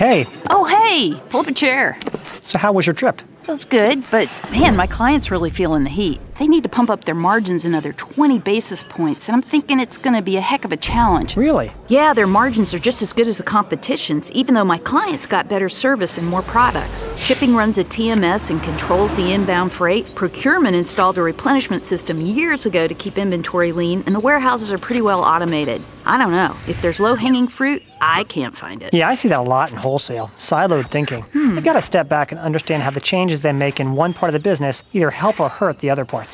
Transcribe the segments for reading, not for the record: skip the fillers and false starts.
Hey. Oh, hey! Pull up a chair. So how was your trip? It was good, but man, my clients really feeling the heat. They need to pump up their margins another 20 basis points, and I'm thinking it's going to be a heck of a challenge. Really? Yeah, their margins are just as good as the competition's, even though my clients got better service and more products. Shipping runs a TMS and controls the inbound freight. Procurement installed a replenishment system years ago to keep inventory lean, and the warehouses are pretty well automated. I don't know. If there's low-hanging fruit, I can't find it. Yeah, I see that a lot in wholesale. Siloed thinking. They've got to step back and understand how the changes they make in one part of the business either help or hurt the other parts.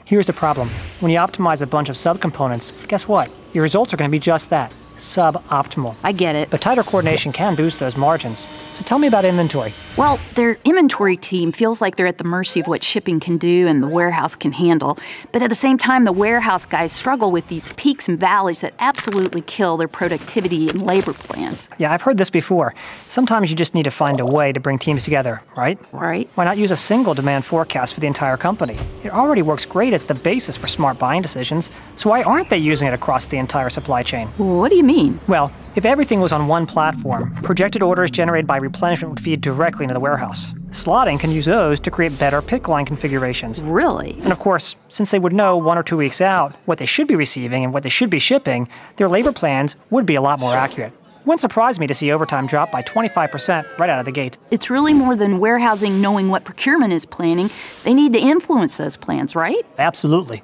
Here's the problem. When you optimize a bunch of subcomponents, guess what? Your results are going to be just that. Suboptimal. I get it. But tighter coordination can boost those margins. So tell me about inventory. Well, their inventory team feels like they're at the mercy of what shipping can do and the warehouse can handle. But at the same time, the warehouse guys struggle with these peaks and valleys that absolutely kill their productivity and labor plans. Yeah, I've heard this before. Sometimes you just need to find a way to bring teams together, right? Right. Why not use a single demand forecast for the entire company? It already works great as the basis for smart buying decisions, so why aren't they using it across the entire supply chain? What do you mean? Well, if everything was on one platform, projected orders generated by replenishment would feed directly into the warehouse. Slotting can use those to create better pick line configurations. Really? And of course, since they would know 1 or 2 weeks out what they should be receiving and what they should be shipping, their labor plans would be a lot more accurate. Wouldn't surprise me to see overtime drop by 25% right out of the gate. It's really more than warehousing knowing what procurement is planning. They need to influence those plans, right? Absolutely.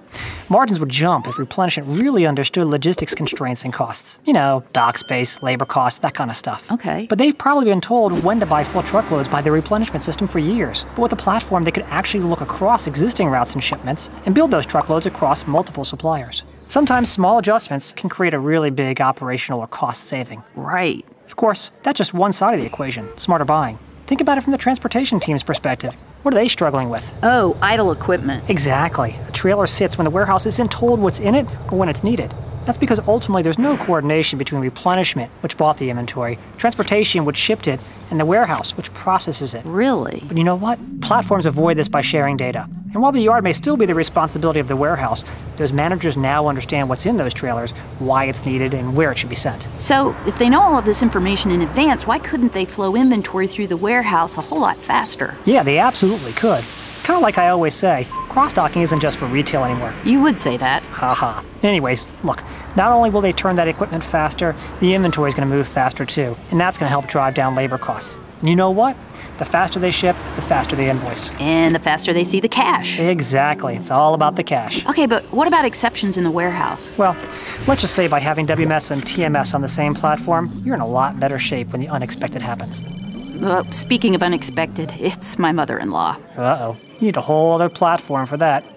Margins would jump if replenishment really understood logistics constraints and costs. You know, dock space, labor costs, that kind of stuff. Okay. But they've probably been told when to buy full truckloads by their replenishment system for years. But with a platform, they could actually look across existing routes and shipments and build those truckloads across multiple suppliers. Sometimes small adjustments can create a really big operational or cost saving. Right. Of course, that's just one side of the equation, smarter buying. Think about it from the transportation team's perspective. What are they struggling with? Oh, idle equipment. Exactly. A trailer sits when the warehouse isn't told what's in it or when it's needed. That's because ultimately there's no coordination between replenishment, which bought the inventory, transportation, which shipped it, and the warehouse, which processes it. Really? But you know what? Platforms avoid this by sharing data. And while the yard may still be the responsibility of the warehouse, those managers now understand what's in those trailers, why it's needed, and where it should be sent. So, if they know all of this information in advance, why couldn't they flow inventory through the warehouse a whole lot faster? Yeah, they absolutely could. It's kind of like I always say, cross-docking isn't just for retail anymore. You would say that. Haha. Anyways, look, not only will they turn that equipment faster, the inventory is going to move faster too, and that's going to help drive down labor costs. And you know what? The faster they ship, the faster they invoice. And the faster they see the cash. Exactly. It's all about the cash. Okay, but what about exceptions in the warehouse? Well, let's just say by having WMS and TMS on the same platform, you're in a lot better shape when the unexpected happens. Speaking of unexpected, it's my mother-in-law. Uh-oh. You need a whole other platform for that.